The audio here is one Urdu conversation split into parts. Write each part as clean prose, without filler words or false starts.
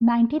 19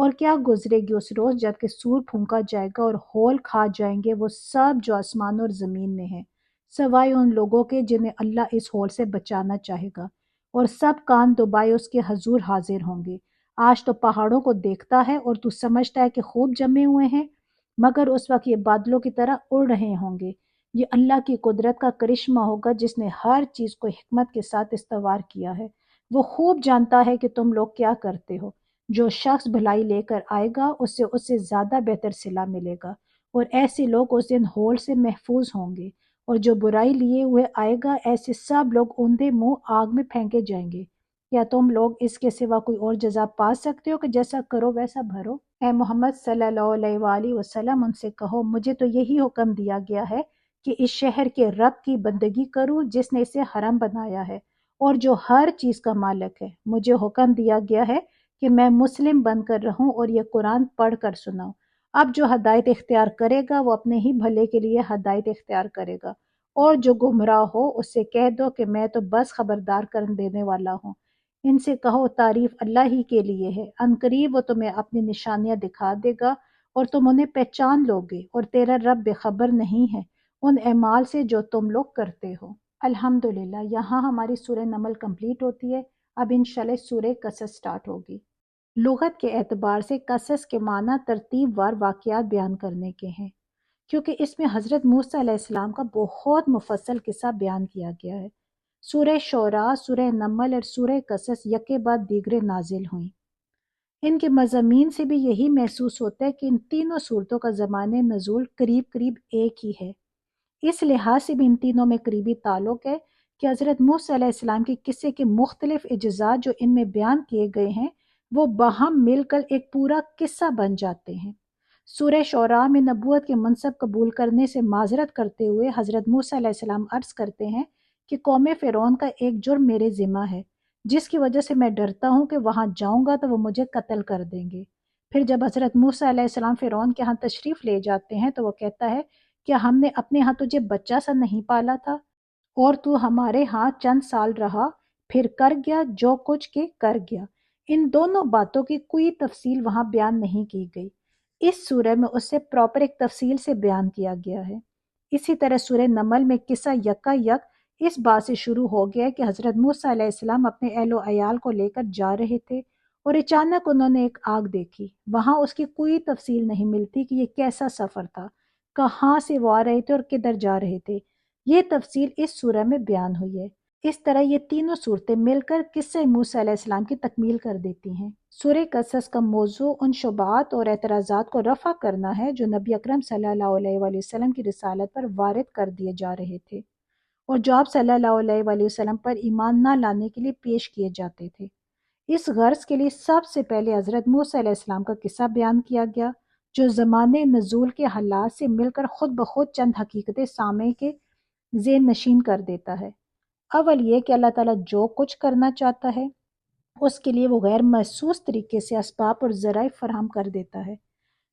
اور کیا گزرے گی اس روز جب کہ سور پھونکا جائے گا اور ہول کھا جائیں گے وہ سب جو آسمان اور زمین میں ہیں، سوائے ان لوگوں کے جنہیں اللہ اس ہول سے بچانا چاہے گا، اور سب کان دبائے اس کے حضور حاضر ہوں گے۔ آج تو پہاڑوں کو دیکھتا ہے اور تو سمجھتا ہے کہ خوب جمے ہوئے ہیں، مگر اس وقت یہ بادلوں کی طرح اڑ رہے ہوں گے۔ یہ اللہ کی قدرت کا کرشمہ ہوگا جس نے ہر چیز کو حکمت کے ساتھ استوار کیا ہے۔ وہ خوب جانتا ہے کہ تم لوگ کیا کرتے ہو۔ جو شخص بھلائی لے کر آئے گا اس سے زیادہ بہتر صلہ ملے گا، اور ایسے لوگ اس دن ہول سے محفوظ ہوں گے۔ اور جو برائی لیے ہوئے آئے گا ایسے سب لوگ اوندے منہ آگ میں پھینکے جائیں گے۔ کیا تم لوگ اس کے سوا کوئی اور جزا پا سکتے ہو کہ جیسا کرو ویسا بھرو؟ اے محمد صلی اللہ علیہ وآلہ وسلم ان سے کہو، مجھے تو یہی حکم دیا گیا ہے کہ اس شہر کے رب کی بندگی کروں جس نے اسے حرم بنایا ہے اور جو ہر چیز کا مالک ہے۔ مجھے حکم دیا گیا ہے کہ میں مسلم بن کر رہوں اور یہ قرآن پڑھ کر سناؤں۔ اب جو ہدایت اختیار کرے گا وہ اپنے ہی بھلے کے لیے ہدایت اختیار کرے گا، اور جو گمراہ ہو اس سے کہہ دو کہ میں تو بس خبردار کر دینے والا ہوں۔ ان سے کہو تعریف اللہ ہی کے لیے ہے، ان قریب وہ تمہیں اپنی نشانیاں دکھا دے گا اور تم انہیں پہچان لو گے، اور تیرا رب بے خبر نہیں ہے ان اعمال سے جو تم لوگ کرتے ہو۔ الحمدللہ، یہاں ہماری سورہ نمل کمپلیٹ ہوتی ہے۔ اب انشاءاللہ سورہ قصص سٹارٹ ہوگی۔ لغت کے اعتبار سے قصص کے معنی ترتیب وار واقعات بیان کرنے کے ہیں، کیونکہ اس میں حضرت موسیٰ علیہ السلام کا بہت مفصل قصہ بیان کیا گیا ہے۔ سورہ شعراء، سورہ نمل اور سورہ قصص یکے بعد دیگرے نازل ہوئیں۔ ان کے مضامین سے بھی یہی محسوس ہوتا ہے کہ ان تینوں صورتوں کا زمانِ نزول قریب قریب ایک ہی ہے۔ اس لحاظ سے بھی ان تینوں میں قریبی تعلق ہے کہ حضرت موسیٰ علیہ السلام کے قصے کے مختلف اجزاء جو ان میں بیان کیے گئے ہیں وہ باہم مل کر ایک پورا قصہ بن جاتے ہیں۔ سورہ شعراء میں نبوت کے منصب قبول کرنے سے معذرت کرتے ہوئے حضرت موسیٰ علیہ السلام عرض کرتے ہیں کہ قوم فرعون کا ایک جرم میرے ذمہ ہے، جس کی وجہ سے میں ڈرتا ہوں کہ وہاں جاؤں گا تو وہ مجھے قتل کر دیں گے۔ پھر جب حضرت موسیٰ علیہ السلام فرعون کے ہاں تشریف لے جاتے ہیں تو وہ کہتا ہے کیا ہم نے اپنے ہاں تجھے بچہ سا نہیں پالا تھا، اور تو ہمارے ہاں چند سال رہا، پھر کر گیا جو کچھ کہ کر گیا۔ ان دونوں باتوں کی کوئی تفصیل وہاں بیان نہیں کی گئی۔ اس سورہ میں اس سے پراپر ایک تفصیل سے بیان کیا گیا ہے۔ اسی طرح سورہ نمل میں قصہ یکا یک اس بات سے شروع ہو گیا کہ حضرت موسیٰ علیہ السلام اپنے اہل و عیال کو لے کر جا رہے تھے اور اچانک انہوں نے ایک آگ دیکھی۔ وہاں اس کی کوئی تفصیل نہیں ملتی کہ یہ کیسا سفر تھا، کہاں سے وہ آ رہے تھے اور کدھر جا رہے تھے۔ یہ تفصیل اس سورہ میں بیان ہوئی ہے۔ اس طرح یہ تینوں صورتیں مل کر قصہ موسیٰ علیہ السلام کی تکمیل کر دیتی ہیں۔ سورہ قصص کا موضوع ان شبہات اور اعتراضات کو رفع کرنا ہے جو نبی اکرم صلی اللہ علیہ وآلہ وسلم کی رسالت پر وارد کر دیے جا رہے تھے اور جو آپ صلی اللہ علیہ وآلہ وسلم پر ایمان نہ لانے کے لیے پیش کیے جاتے تھے۔ اس غرض کے لیے سب سے پہلے حضرت موسیٰ علیہ السلام کا قصہ بیان کیا گیا جو زمانے نزول کے حالات سے مل کر خود بخود چند حقیقتیں سامع کے ذہن نشین کر دیتا ہے۔ اول یہ کہ اللہ تعالیٰ جو کچھ کرنا چاہتا ہے اس کے لیے وہ غیر محسوس طریقے سے اسباب اور ذرائع فراہم کر دیتا ہے۔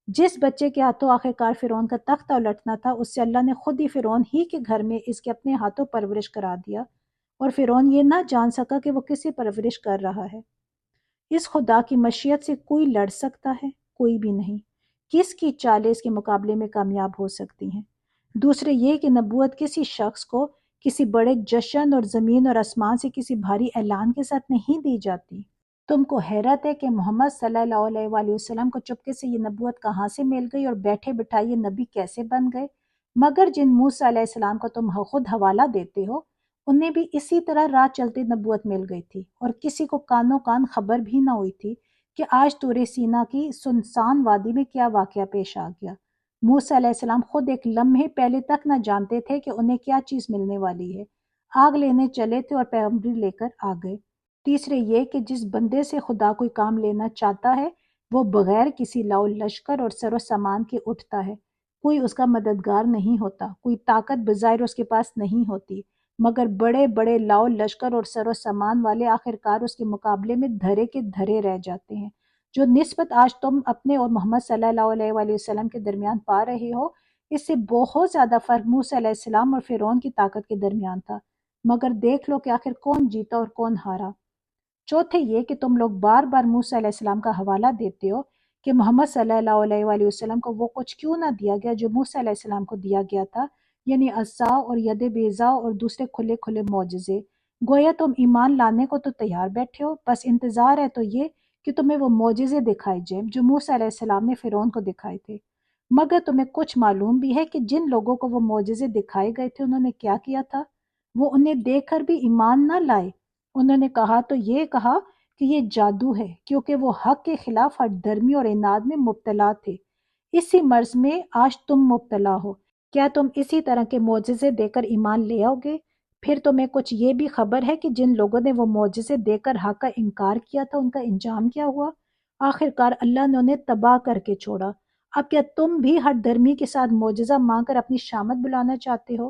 جس بچے کے ہاتھوں آخرکار فرعون کا تختہ الٹنا تھا اس سے اللہ نے خود ہی فرعون ہی کے گھر میں اس کے اپنے ہاتھوں پرورش کرا دیا، اور فرعون یہ نہ جان سکا کہ وہ کسی پرورش کر رہا ہے۔ اس خدا کی مشیت سے کوئی لڑ سکتا ہے؟ کوئی بھی نہیں۔ کس کی چالیں اس کے مقابلے میں کامیاب ہو سکتی ہیں؟ دوسرے یہ کہ نبوت کسی شخص کو کسی بڑے جشن اور زمین اور آسمان سے کسی بھاری اعلان کے ساتھ نہیں دی جاتی۔ تم کو حیرت ہے کہ محمد صلی اللہ علیہ وآلہ وسلم کو چپکے سے یہ نبوت کہاں سے مل گئی اور بیٹھے بٹھائے یہ نبی کیسے بن گئے، مگر جن موسیٰ علیہ السلام کا تم خود حوالہ دیتے ہو انہیں بھی اسی طرح راہ چلتے نبوت مل گئی تھی، اور کسی کو کانوں کان خبر بھی نہ ہوئی تھی کہ آج طور سینا کی سنسان وادی میں کیا واقعہ پیش آ گیا۔ موسیٰ علیہ السلام خود ایک لمحے پہلے تک نہ جانتے تھے کہ انہیں کیا چیز ملنے والی ہے۔ آگ لینے چلے تھے اور پیغمبری لے کر آ گئے۔ تیسرے یہ کہ جس بندے سے خدا کوئی کام لینا چاہتا ہے وہ بغیر کسی لاؤ لشکر اور سر و سامان کے اٹھتا ہے، کوئی اس کا مددگار نہیں ہوتا، کوئی طاقت بظاہر اس کے پاس نہیں ہوتی، مگر بڑے بڑے لاؤ لشکر اور سر و سامان والے آخرکار اس کے مقابلے میں دھرے کے دھرے رہ جاتے ہیں۔ جو نسبت آج تم اپنے اور محمد صلی اللہ علیہ وآلہ وسلم کے درمیان پا رہے ہو اس سے بہت زیادہ فرق موسیٰ علیہ السلام اور فرعون کی طاقت کے درمیان تھا، مگر دیکھ لو کہ آخر کون جیتا اور کون ہارا۔ چوتھے یہ کہ تم لوگ بار بار موسیٰ علیہ السلام کا حوالہ دیتے ہو کہ محمد صلی اللہ علیہ وآلہ وسلم کو وہ کچھ کیوں نہ دیا گیا جو موسیٰ علیہ السلام کو دیا گیا تھا، یعنی عصا اور ید بیضا اور دوسرے کھلے کھلے معجزے۔ گویا تم ایمان لانے کو تو تیار بیٹھے ہو، بس انتظار ہے تو یہ کہ تمہیں وہ معجزے دکھائے جائیں جو موسیٰ علیہ السلام نے فرعون کو دکھائے تھے۔ مگر تمہیں کچھ معلوم بھی ہے کہ جن لوگوں کو وہ معجزے دکھائے گئے تھے انہوں نے کیا کیا تھا؟ وہ انہیں دیکھ کر بھی ایمان نہ لائے۔ انہوں نے کہا تو یہ کہا کہ یہ جادو ہے، کیونکہ وہ حق کے خلاف ہر دھرمی اور عناد میں مبتلا تھے۔ اسی مرض میں آج تم مبتلا ہو۔ کیا تم اسی طرح کے معجزے دے کر ایمان لے آؤ گے؟ پھر تمہیں کچھ یہ بھی خبر ہے کہ جن لوگوں نے وہ معجزے دے کر حق کا انکار کیا تھا ان کا انجام کیا ہوا؟ آخرکار اللہ نے انہیں تباہ کر کے چھوڑا۔ اب کیا تم بھی ہر دھرمی کے ساتھ معجزہ مانگ کر اپنی شامت بلانا چاہتے ہو؟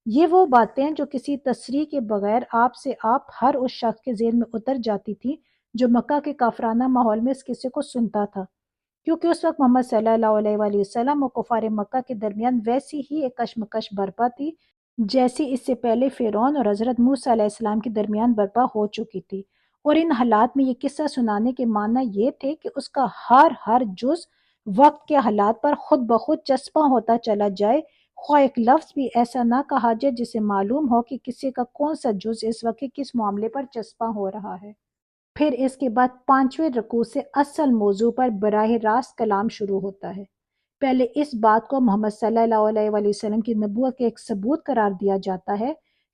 یہ وہ باتیں جو کسی تصریح کے بغیر آپ ہر اس شخص کے ذہن میں اتر جاتی تھی جو مکہ کے کافرانہ ماحول میں اس قصے کو سنتا تھا، کیونکہ اس وقت محمد صلی اللہ علیہ وآلہ وسلم اور کفار مکہ کے درمیان ویسی ہی ایک کشمکش برپا تھی جیسی اس سے پہلے فرعون اور حضرت موسیٰ علیہ السلام کے درمیان برپا ہو چکی تھی۔ اور ان حالات میں یہ قصہ سنانے کے معنی یہ تھے کہ اس کا ہر جز وقت کے حالات پر خود بخود چسپاں ہوتا چلا جائے، خواہ ایک لفظ بھی ایسا نہ کہا جائے جسے معلوم ہو کہ کسی کا کون سا جز اس وقت کس معاملے پر چسپاں ہو رہا ہے۔ پھر اس کے بعد 5ویں رکوع سے اصل موضوع پر براہ راست کلام شروع ہوتا ہے۔ پہلے اس بات کو محمد صلی اللہ علیہ وآلہ وسلم کی نبوت کے ایک ثبوت قرار دیا جاتا ہے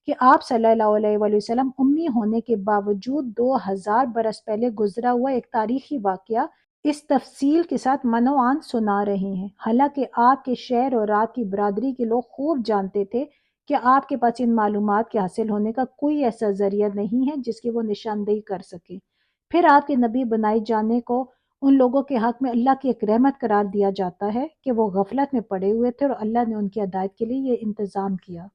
کہ آپ صلی اللہ علیہ وآلہ وسلم امی ہونے کے باوجود 2000 برس پہلے گزرا ہوا ایک تاریخی واقعہ اس تفصیل کے ساتھ منوعان سنا رہے ہیں، حالانکہ آپ کے شہر اور آپ کی برادری کے لوگ خوب جانتے تھے کہ آپ کے پاس ان معلومات کے حاصل ہونے کا کوئی ایسا ذریعہ نہیں ہے جس کی وہ نشاندہی کر سکے۔ پھر آپ کے نبی بنائے جانے کو ان لوگوں کے حق میں اللہ کی ایک رحمت قرار دیا جاتا ہے کہ وہ غفلت میں پڑے ہوئے تھے اور اللہ نے ان کی ہدایت کے لیے یہ انتظام کیا۔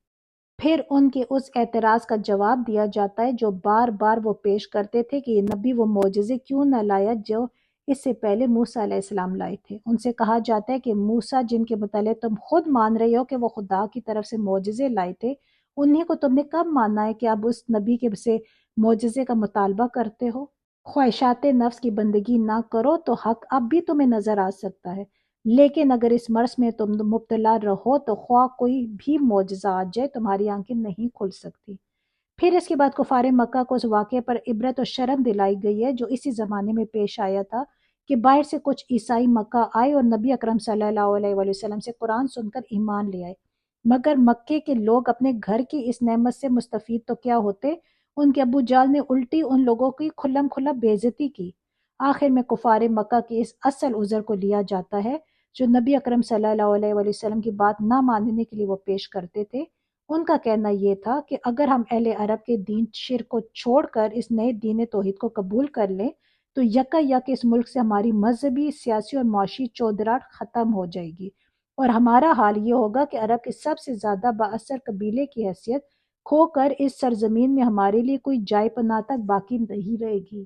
پھر ان کے اس اعتراض کا جواب دیا جاتا ہے جو بار بار وہ پیش کرتے تھے کہ یہ نبی وہ معجزے کیوں نہ لایا جو اس سے پہلے موسیٰ علیہ السلام لائے تھے۔ ان سے کہا جاتا ہے کہ موسیٰ جن کے متعلق تم خود مان رہے ہو کہ وہ خدا کی طرف سے معجزے لائے تھے، انہیں کو تم نے کب مانا ہے کہ اب اس نبی کے سے معجزے کا مطالبہ کرتے ہو؟ خواہشات نفس کی بندگی نہ کرو تو حق اب بھی تمہیں نظر آ سکتا ہے، لیکن اگر اس مرض میں تم مبتلا رہو تو خواہ کوئی بھی معجزہ آ جائے تمہاری آنکھیں نہیں کھل سکتی۔ پھر اس کے بعد کفار مکہ کو اس واقعے پر عبرت و شرم دلائی گئی ہے جو اسی زمانے میں پیش آیا تھا کہ باہر سے کچھ عیسائی مکہ آئے اور نبی اکرم صلی اللہ علیہ وآلہ وسلم سے قرآن سن کر ایمان لے آئے، مگر مکے کے لوگ اپنے گھر کی اس نعمت سے مستفید تو کیا ہوتے، ان کے ابو جال نے الٹی ان لوگوں کی کھلم کھلا بے عزتی کی۔ آخر میں کفار مکہ کی اس اصل عذر کو لیا جاتا ہے جو نبی اکرم صلی اللہ علیہ وآلہ وسلم کی بات نہ ماننے کے لیے وہ پیش کرتے تھے۔ ان کا کہنا یہ تھا کہ اگر ہم اہل عرب کے دین شرک کو چھوڑ کر اس نئے دین توحید کو قبول کر لیں تو یکا یک اس ملک سے ہماری مذہبی، سیاسی اور معاشی چودراہٹ ختم ہو جائے گی، اور ہمارا حال یہ ہوگا کہ عرب کے سب سے زیادہ بااثر قبیلے کی حیثیت کھو کر اس سرزمین میں ہمارے لیے کوئی جائے پناہ تک باقی نہیں رہے گی۔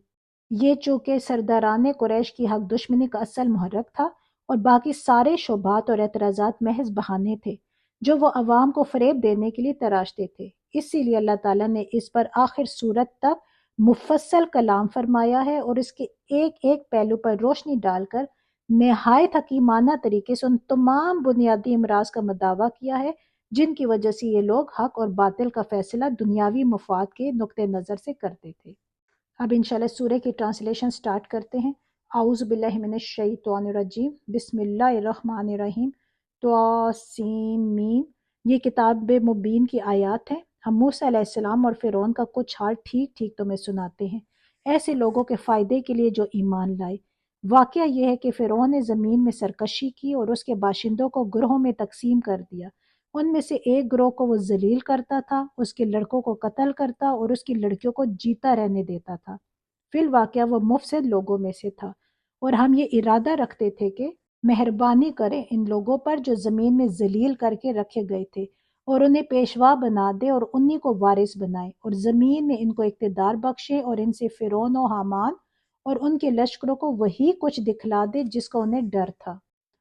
یہ چونکہ سرداران قریش کی حق دشمنی کا اصل محرک تھا، اور باقی سارے شبہات اور اعتراضات محض بہانے تھے جو وہ عوام کو فریب دینے کے لیے تراشتے تھے۔ اسی لیے اللہ تعالیٰ نے اس پر آخر صورت تک مفصل کلام فرمایا ہے اور اس کے ایک ایک پہلو پر روشنی ڈال کر نہایت حکیمانہ طریقے سے ان تمام بنیادی امراض کا مداوع کیا ہے جن کی وجہ سے یہ لوگ حق اور باطل کا فیصلہ دنیاوی مفاد کے نقطہ نظر سے کرتے تھے۔ اب انشاءاللہ سورہ کی ٹرانسلیشن سٹارٹ کرتے ہیں۔ اعوذ باللہ من الشیطان الرجیم، بسم اللہ الرحمن الرحیم، طاسیم۔ یہ کتاب مبین کی آیات ہیں۔ ہم موسیٰ علیہ السلام اور فرعون کا کچھ حال ٹھیک ٹھیک تمہیں سناتے ہیں، ایسے لوگوں کے فائدے کے لیے جو ایمان لائے۔ واقعہ یہ ہے کہ فرعون نے زمین میں سرکشی کی اور اس کے باشندوں کو گروہوں میں تقسیم کر دیا۔ ان میں سے ایک گروہ کو وہ ذلیل کرتا تھا، اس کے لڑکوں کو قتل کرتا اور اس کی لڑکیوں کو جیتا رہنے دیتا تھا۔ فی الواقعہ وہ مفسد لوگوں میں سے تھا، اور ہم یہ ارادہ رکھتے تھے کہ مہربانی کریں ان لوگوں پر جو زمین میں ذلیل کر کے رکھے گئے تھے، اور انہیں پیشوا بنا دے اور انہی کو وارث بنائے، اور زمین میں ان کو اقتدار بخشے، اور ان سے فرعون و حامان اور ان کے لشکروں کو وہی کچھ دکھلا دے جس کا انہیں ڈر تھا۔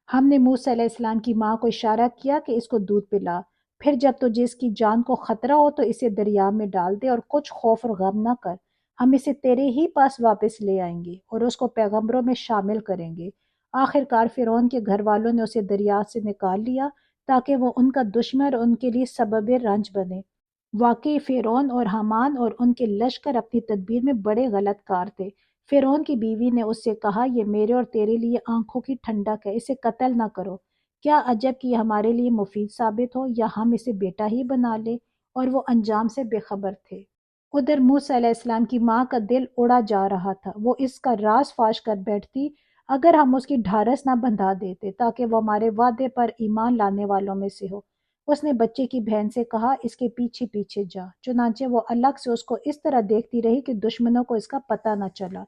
ہم نے موسیٰ علیہ السلام کی ماں کو اشارہ کیا کہ اس کو دودھ پلا، پھر جب تجھے اس کی جان کو خطرہ ہو تو اسے دریا میں ڈال دے اور کچھ خوف اور غم نہ کر، ہم اسے تیرے ہی پاس واپس لے آئیں گے اور اس کو پیغمبروں میں شامل کریں گے۔ آخر کار فرعون کے گھر والوں نے اسے دریا سے نکال لیا تاکہ وہ ان کا دشمن اور ان کے لیے سبب رنج بنے۔ واقعی فرعون اور حامان اور ان کے لشکر اپنی تدبیر میں بڑے غلط کار تھے۔ فرعون کی بیوی نے اس سے کہا، یہ میرے اور تیرے لیے آنکھوں کی ٹھنڈک ہے، اسے قتل نہ کرو۔ کیا عجب کہ یہ ہمارے لیے مفید ثابت ہو یا ہم اسے بیٹا ہی بنا لیں، اور وہ انجام سے بے خبر تھے۔ ادھر موسیٰ علیہ السلام کی ماں کا دل اڑا جا رہا تھا، وہ اس کا راز فاش کر بیٹھتی اگر ہم اس کی ڈھارس نہ بندھا دیتے تاکہ وہ ہمارے وعدے پر ایمان لانے والوں میں سے ہو۔ اس نے بچے کی بہن سے کہا، اس کے پیچھے پیچھے جا۔ چنانچہ وہ الگ سے اس کو اس طرح دیکھتی رہی کہ دشمنوں کو اس کا پتہ نہ چلا،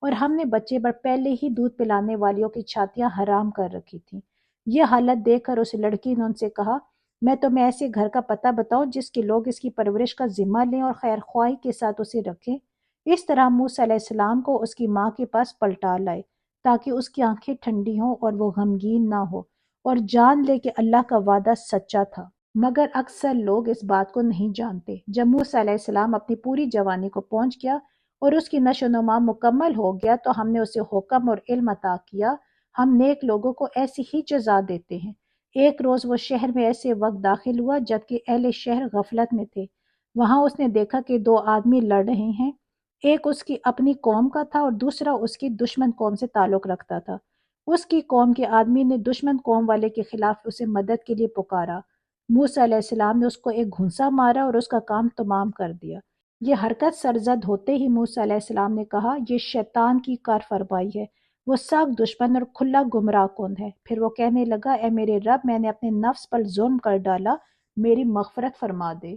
اور ہم نے بچے پر پہلے ہی دودھ پلانے والیوں کی چھاتیاں حرام کر رکھی تھیں۔ یہ حالت دیکھ کر اس لڑکی نے ان سے کہا، میں تمہیں ایسے گھر کا پتہ بتاؤں جس کے لوگ اس کی پرورش کا ذمہ لیں اور خیر خواہی کے ساتھ اسے رکھیں۔ اس طرح موسیٰ علیہ السلام کو اس کی ماں کے پاس پلٹا لائے تاکہ اس کی آنکھیں ٹھنڈی ہوں اور وہ غمگین نہ ہو اور جان لے کہ اللہ کا وعدہ سچا تھا۔ مگر اکثر لوگ اس بات کو نہیں جانتے۔ جب موسیٰ علیہ السلام اپنی پوری جوانی کو پہنچ گیا اور اس کی نشو و نما مکمل ہو گیا تو ہم نے اسے حکم اور علم عطا کیا۔ ہم نیک لوگوں کو ایسی ہی جزا دیتے ہیں۔ ایک روز وہ شہر میں ایسے وقت داخل ہوا جبکہ اہل شہر غفلت میں تھے۔ وہاں اس نے دیکھا کہ دو آدمی لڑ رہے ہیں، ایک اس کی اپنی قوم کا تھا اور دوسرا اس کی دشمن قوم سے تعلق رکھتا تھا۔ اس کی قوم کے آدمی نے دشمن قوم والے کے خلاف اسے مدد کے لیے پکارا۔ موسیٰ علیہ السلام نے اس کو ایک گھونسا مارا اور اس کا کام تمام کر دیا۔ یہ حرکت سرزد ہوتے ہی موسیٰ علیہ السلام نے کہا، یہ شیطان کی کار فرمائی ہے، وہ سخت دشمن اور کھلا گمراہ کن ہے۔ پھر وہ کہنے لگا، اے میرے رب، میں نے اپنے نفس پر ظلم کر ڈالا، میری مغفرت فرما دے۔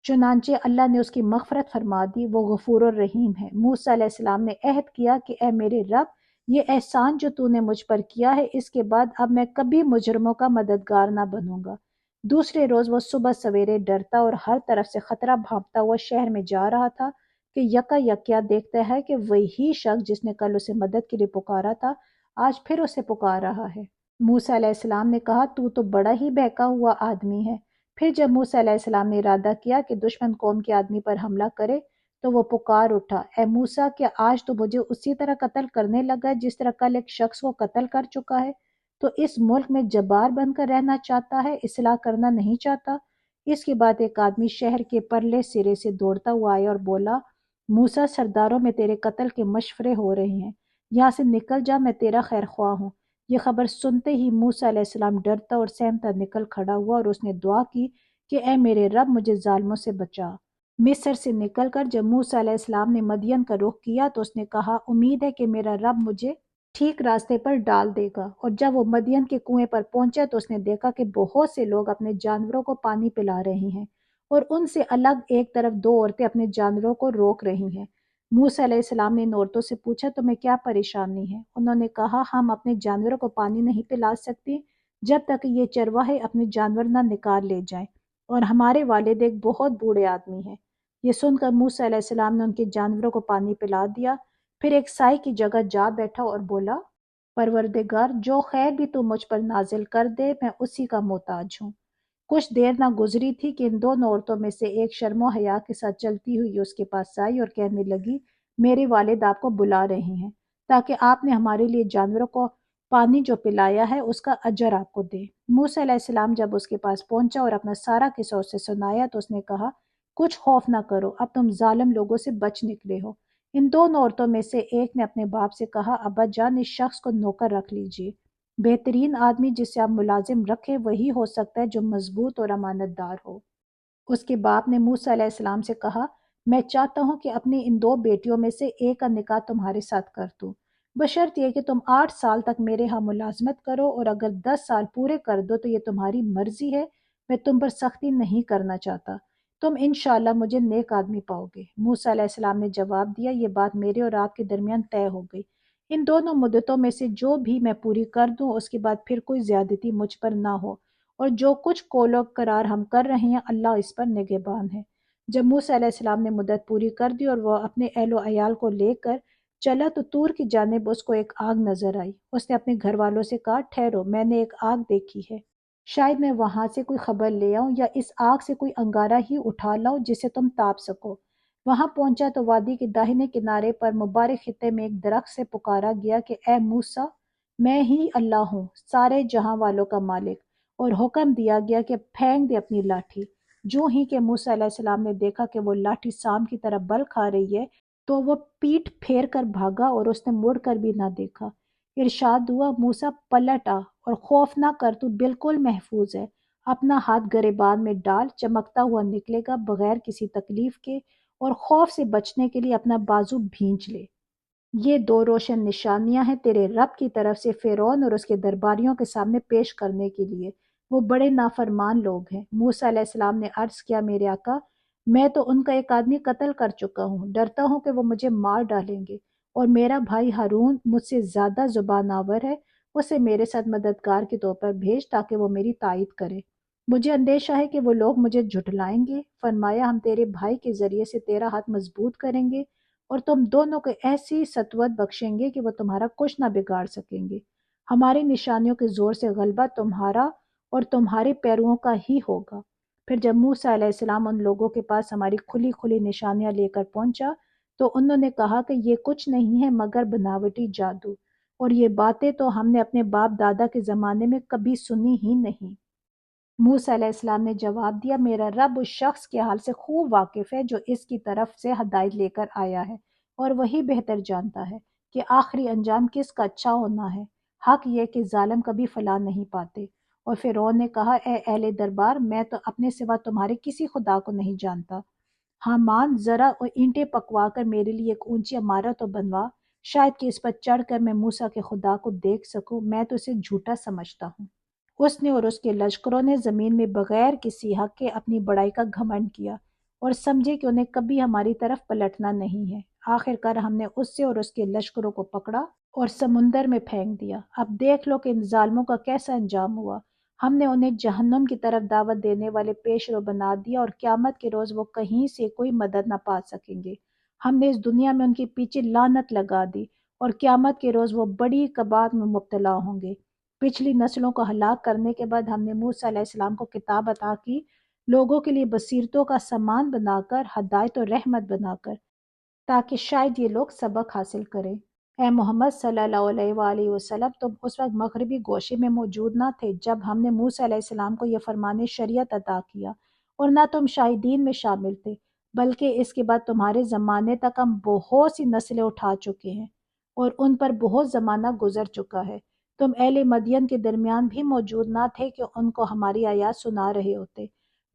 چنانچہ اللہ نے اس کی مغفرت فرما دی، وہ غفور الرحیم ہے۔ موسیٰ علیہ السلام نے عہد کیا کہ اے میرے رب، یہ احسان جو تو نے مجھ پر کیا ہے، اس کے بعد اب میں کبھی مجرموں کا مددگار نہ بنوں گا۔ دوسرے روز وہ صبح سویرے ڈرتا اور ہر طرف سے خطرہ بھانپتا ہوا شہر میں جا رہا تھا کہ یکا یکیا دیکھتا ہے کہ وہی شخص جس نے کل اسے مدد کے لیے پکارا تھا آج پھر اسے پکار رہا ہے۔ موسیٰ علیہ السلام نے کہا، تو بڑا ہی بہکا ہوا آدمی ہے۔ پھر جب موسیٰ علیہ السلام نے ارادہ کیا کہ دشمن قوم کے آدمی پر حملہ کرے تو وہ پکار اٹھا، اے موسیٰ، کیا آج تو مجھے اسی طرح قتل کرنے لگا جس طرح کل ایک شخص کو قتل کر چکا ہے؟ تو اس ملک میں جبار بن کر رہنا چاہتا ہے، اصلاح کرنا نہیں چاہتا؟ اس کے بعد ایک آدمی شہر کے پرلے سرے سے دوڑتا ہوا آیا اور بولا، موسیٰ، سرداروں میں تیرے قتل کے مشورے ہو رہے ہیں، یہاں سے نکل جا، میں تیرا خیر خواہ ہوں۔ یہ خبر سنتے ہی موسیٰ علیہ السلام ڈرتا اور سہمتا نکل کھڑا ہوا اور اس نے دعا کی کہ اے میرے رب، مجھے ظالموں سے بچا۔ مصر سے نکل کر جب موسیٰ علیہ السلام نے مدین کا رخ کیا تو اس نے کہا، امید ہے کہ میرا رب مجھے ٹھیک راستے پر ڈال دے گا۔ اور جب وہ مدین کے کنویں پر پہنچا تو اس نے دیکھا کہ بہت سے لوگ اپنے جانوروں کو پانی پلا رہے ہیں اور ان سے الگ ایک طرف دو عورتیں اپنے جانوروں کو روک رہی ہیں۔ موسیٰ علیہ السلام نے ان عورتوں سے پوچھا، تمہیں کیا پریشانی ہے؟ انہوں نے کہا، ہم اپنے جانوروں کو پانی نہیں پلا سکتی جب تک یہ چرواہے اپنے جانور نہ نکال لے جائیں، اور ہمارے والد ایک بہت بوڑھے آدمی ہیں۔ یہ سن کر موسیٰ علیہ السلام نے ان کے جانوروں کو پانی پلا دیا، پھر ایک سائے کی جگہ جا بیٹھا اور بولا، پروردگار، جو خیر بھی تو مجھ پر نازل کر دے میں اسی کا محتاج ہوں۔ کچھ دیر نہ گزری تھی کہ ان دونوں عورتوں میں سے ایک شرم و حیا کے ساتھ چلتی ہوئی اس کے پاس آئی اور کہنے لگی، میرے والد آپ کو بلا رہے ہیں تاکہ آپ نے ہمارے لیے جانوروں کو پانی جو پلایا ہے اس کا اجر آپ کو دے۔ موسیٰ علیہ السلام جب اس کے پاس پہنچا اور اپنا سارا قصہ اسے سنایا تو اس نے کہا، کچھ خوف نہ کرو، اب تم ظالم لوگوں سے بچ نکلے ہو۔ ان دونوں عورتوں میں سے ایک نے اپنے باپ سے کہا، ابا جان، اس شخص کو نوکر رکھ لیجئے۔ بہترین آدمی جسے آپ ملازم رکھیں وہی ہو سکتا ہے جو مضبوط اور امانت دار ہو۔ اس کے باپ نے موسیٰ علیہ السلام سے کہا، میں چاہتا ہوں کہ اپنی ان دو بیٹیوں میں سے ایک کا نکاح تمہارے ساتھ کر دوں، بشرط یہ کہ تم 8 سال تک میرے ہاں ملازمت کرو، اور اگر 10 سال پورے کر دو تو یہ تمہاری مرضی ہے، میں تم پر سختی نہیں کرنا چاہتا، تم انشاءاللہ مجھے نیک آدمی پاؤ گے۔ موسیٰ علیہ السلام نے جواب دیا، یہ بات میرے اور آپ کے درمیان طے ہو گئی، ان دونوں مدتوں میں سے جو بھی میں پوری کر دوں اس کے بعد پھر کوئی زیادتی مجھ پر نہ ہو، اور جو کچھ قول و قرار ہم کر رہے ہیں اللہ اس پر نگہبان ہے۔ جب موسیٰ علیہ السلام نے مدت پوری کر دی اور وہ اپنے اہل و عیال کو لے کر چلا تو طور کی جانب اس کو ایک آگ نظر آئی۔ اس نے اپنے گھر والوں سے کہا، ٹھہرو، میں نے ایک آگ دیکھی ہے، شاید میں وہاں سے کوئی خبر لے آؤں یا اس آگ سے کوئی انگارہ ہی اٹھا لاؤں جسے تم تاپ سکو۔ وہاں پہنچا تو وادی کے داہنے کنارے پر مبارک خطے میں ایک درخت سے پکارا گیا کہ اے موسیٰ، میں ہی اللہ ہوں، سارے جہاں والوں کا مالک۔ اور حکم دیا گیا کہ پھینک دے اپنی لاٹھی۔ جو ہی کہ موسیٰ علیہ السلام نے دیکھا کہ وہ لاٹھی سام کی طرح بل کھا رہی ہے تو وہ پیٹھ پھیر کر بھاگا اور اس نے مڑ کر بھی نہ دیکھا۔ ارشاد ہوا، موسیٰ پلٹ آ اور خوف نہ کر، تو بالکل محفوظ ہے۔ اپنا ہاتھ گریبان میں ڈال، چمکتا ہوا نکلے گا بغیر کسی تکلیف کے، اور خوف سے بچنے کے لیے اپنا بازو بھینچ لے۔ یہ دو روشن نشانیاں ہیں تیرے رب کی طرف سے فرعون اور اس کے درباریوں کے سامنے پیش کرنے کے لیے۔ وہ بڑے نافرمان لوگ ہیں۔ موسیٰ علیہ السلام نے عرض کیا، میرے آقا، میں تو ان کا ایک آدمی قتل کر چکا ہوں، ڈرتا ہوں کہ وہ مجھے مار ڈالیں گے، اور میرا بھائی ہارون مجھ سے زیادہ زبان آور ہے، اسے میرے ساتھ مددگار کے طور پر بھیج تاکہ وہ میری تائید کرے۔ مجھے اندیشہ ہے کہ وہ لوگ مجھے جھٹلائیں گے۔ فرمایا، ہم تیرے بھائی کے ذریعے سے تیرا ہاتھ مضبوط کریں گے اور تم دونوں کو ایسی سطوت بخشیں گے کہ وہ تمہارا کچھ نہ بگاڑ سکیں گے۔ ہماری نشانیوں کے زور سے غلبہ تمہارا اور تمہارے پیرووں کا ہی ہوگا۔ پھر جب موسیٰ علیہ السلام ان لوگوں کے پاس ہماری کھلی کھلی نشانیاں لے کر پہنچا تو انہوں نے کہا کہ یہ کچھ نہیں ہے مگر بناوٹی جادو، اور یہ باتیں تو ہم نے اپنے باپ دادا کے زمانے میں کبھی سنی ہی نہیں۔ موسیٰ علیہ السلام نے جواب دیا، میرا رب اس شخص کے حال سے خوب واقف ہے جو اس کی طرف سے ہدایت لے کر آیا ہے، اور وہی بہتر جانتا ہے کہ آخری انجام کس کا اچھا ہونا ہے۔ حق یہ کہ ظالم کبھی فلاح نہیں پاتے۔ اور فرعون نے کہا، اے اہل دربار، میں تو اپنے سوا تمہارے کسی خدا کو نہیں جانتا۔ حامان، ذرا اینٹیں پکوا کر میرے لیے ایک اونچی عمارت تو بنوا، شاید کہ اس پر چڑھ کر میں موسیٰ کے خدا کو دیکھ سکوں، میں تو اسے جھوٹا سمجھتا ہوں۔ اس نے اور اس کے لشکروں نے زمین میں بغیر کسی حق کے اپنی بڑائی کا گھمنڈ کیا، اور سمجھے کہ انہیں کبھی ہماری طرف پلٹنا نہیں ہے۔ آخر کار ہم نے اس سے اور اس کے لشکروں کو پکڑا اور سمندر میں پھینک دیا۔ اب دیکھ لو کہ ان ظالموں کا کیسا انجام ہوا۔ ہم نے انہیں جہنم کی طرف دعوت دینے والے پیش رو بنا دیا، اور قیامت کے روز وہ کہیں سے کوئی مدد نہ پا سکیں گے۔ ہم نے اس دنیا میں ان کے پیچھے لعنت لگا دی، اور قیامت کے روز وہ بڑی کباہت میں مبتلا ہوں گے۔ پچھلی نسلوں کو ہلاک کرنے کے بعد ہم نے موسیٰ علیہ السلام کو کتاب عطا کی، لوگوں کے لیے بصیرتوں کا سامان بنا کر، ہدایت و رحمت بنا کر، تاکہ شاید یہ لوگ سبق حاصل کریں۔ اے محمد صلی اللہ علیہ وآلہ وسلم، تم اس وقت مغربی گوشے میں موجود نہ تھے جب ہم نے موسیٰ علیہ السلام کو یہ فرمان شریعت عطا کیا، اور نہ تم شاہدین میں شامل تھے، بلکہ اس کے بعد تمہارے زمانے تک ہم بہت سی نسلیں اٹھا چکے ہیں، اور ان پر بہت زمانہ گزر چکا ہے۔ تم اہل مدین کے درمیان بھی موجود نہ تھے کہ ان کو ہماری آیات سنا رہے ہوتے،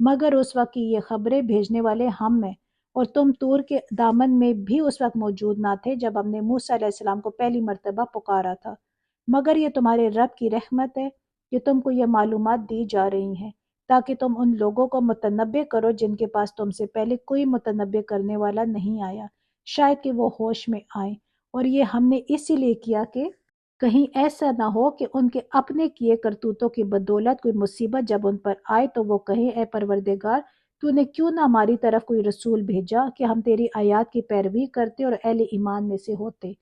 مگر اس وقت کی یہ خبریں بھیجنے والے ہم ہیں، اور تم طور کے دامن میں بھی اس وقت موجود نہ تھے جب ہم نے موسیٰ علیہ السلام کو پہلی مرتبہ پکارا تھا، مگر یہ تمہارے رب کی رحمت ہے کہ تم کو یہ معلومات دی جا رہی ہیں تاکہ تم ان لوگوں کو متنبع کرو جن کے پاس تم سے پہلے کوئی متنبع کرنے والا نہیں آیا، شاید کہ وہ ہوش میں آئیں۔ اور یہ ہم نے اسی لیے کیا کہ کہیں ایسا نہ ہو کہ ان کے اپنے کیے کرتوتوں کی بدولت کوئی مصیبت جب ان پر آئے تو وہ کہیں، اے پروردگار، تو نے کیوں نہ ہماری طرف کوئی رسول بھیجا کہ ہم تیری آیات کی پیروی کرتے اور اہل ایمان میں سے ہوتے۔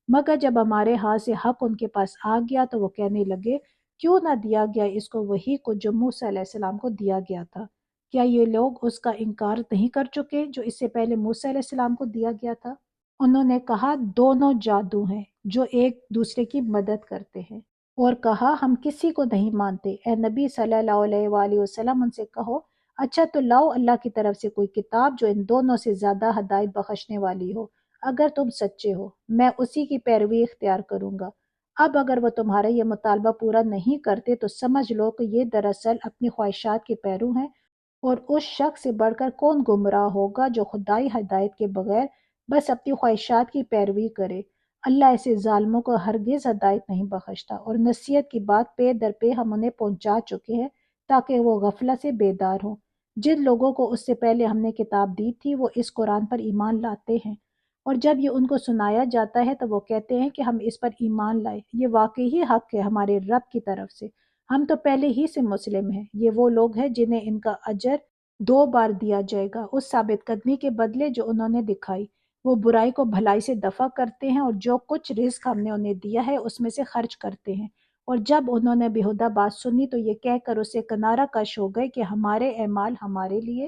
مگر جب ہمارے ہاتھ سے حق ان کے پاس آ گیا تو وہ کہنے لگے، کیوں نہ دیا گیا اس کو وہی کو جو موسیٰ علیہ السلام کو دیا گیا تھا؟ کیا یہ لوگ اس کا انکار نہیں کر چکے جو اس سے پہلے موسیٰ علیہ السلام کو دیا گیا تھا؟ انہوں نے کہا، دونوں جادو ہیں جو ایک دوسرے کی مدد کرتے ہیں، اور کہا، ہم کسی کو نہیں مانتے۔ اے نبی صلی اللہ علیہ وآلہ وسلم، ان سے کہو، اچھا تو لاؤ اللہ کی طرف سے کوئی کتاب جو ان دونوں سے زیادہ ہدایت بخشنے والی ہو، اگر تم سچے ہو، میں اسی کی پیروی اختیار کروں گا۔ اب اگر وہ تمہارا یہ مطالبہ پورا نہیں کرتے تو سمجھ لو کہ یہ دراصل اپنی خواہشات کے پیرو ہیں، اور اس شخص سے بڑھ کر کون گمراہ ہوگا جو خدائی ہدایت کے بغیر بس اپنی خواہشات کی پیروی کرے۔ اللہ ایسے ظالموں کو ہرگز ہدایت نہیں بخشتا، اور نصیحت کی بات پے در پے ہم انہیں پہنچا چکے ہیں تاکہ وہ غفلت سے بیدار ہوں۔ جن لوگوں کو اس سے پہلے ہم نے کتاب دی تھی وہ اس قرآن پر ایمان لاتے ہیں، اور جب یہ ان کو سنایا جاتا ہے تو وہ کہتے ہیں کہ ہم اس پر ایمان لائے، یہ واقعی ہی حق ہے ہمارے رب کی طرف سے، ہم تو پہلے ہی سے مسلم ہیں۔ یہ وہ لوگ ہیں جنہیں ان کا اجر 2 بار دیا جائے گا اس ثابت قدمی کے بدلے جو انہوں نے دکھائی۔ وہ برائی کو بھلائی سے دفع کرتے ہیں، اور جو کچھ رزق ہم نے انہیں دیا ہے اس میں سے خرچ کرتے ہیں۔ اور جب انہوں نے بیہودہ بات سنی تو یہ کہہ کر اسے کنارہ کش ہو گئے کہ ہمارے اعمال ہمارے لیے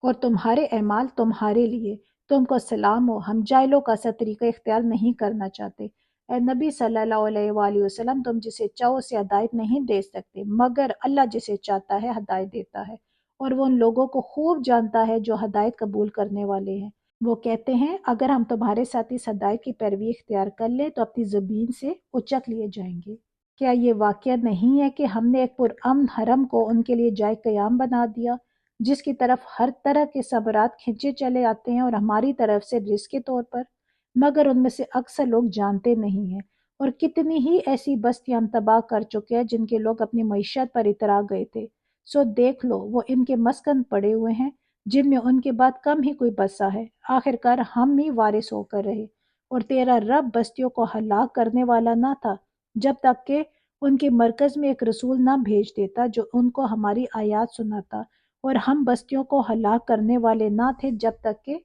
اور تمہارے اعمال تمہارے لیے، تم کو سلام ہو، ہم جاہلوں کا ایسا طریقہ اختیار نہیں کرنا چاہتے۔ اے نبی صلی اللہ علیہ وآلہ وسلم، تم جسے چاہو اسے ہدایت نہیں دے سکتے مگر اللہ جسے چاہتا ہے ہدایت دیتا ہے، اور وہ ان لوگوں کو خوب جانتا ہے جو ہدایت قبول کرنے والے ہیں۔ وہ کہتے ہیں اگر ہم تمہارے ساتھ اس ہدایت کی پیروی اختیار کر لیں تو اپنی زمین سے اچک لیے جائیں گے۔ کیا یہ واقعہ نہیں ہے کہ ہم نے ایک پرامن حرم کو ان کے لیے جائے قیام بنا دیا، جس کی طرف ہر طرح کے ثمرات کھنچے چلے آتے ہیں اور ہماری طرف سے رزق کے طور پر؟ مگر ان میں سے اکثر لوگ جانتے نہیں ہیں، اور کتنی ہی ایسی بستیاں ہم تباہ کر چکے ہیں جن کے لوگ اپنی معیشت پر اترا گئے تھے۔ سو دیکھ لو وہ ان کے مسکن پڑے ہوئے ہیں جن میں ان کے بعد کم ہی کوئی بسا ہے، آخر کار ہم ہی وارث ہو کر رہے۔ اور تیرا رب بستیوں کو ہلاک کرنے والا نہ تھا جب تک کہ ان کے مرکز میں ایک رسول نہ بھیج دیتا جو ان کو ہماری آیات سناتا، اور ہم بستیوں کو ہلاک کرنے والے نہ تھے جب تک کہ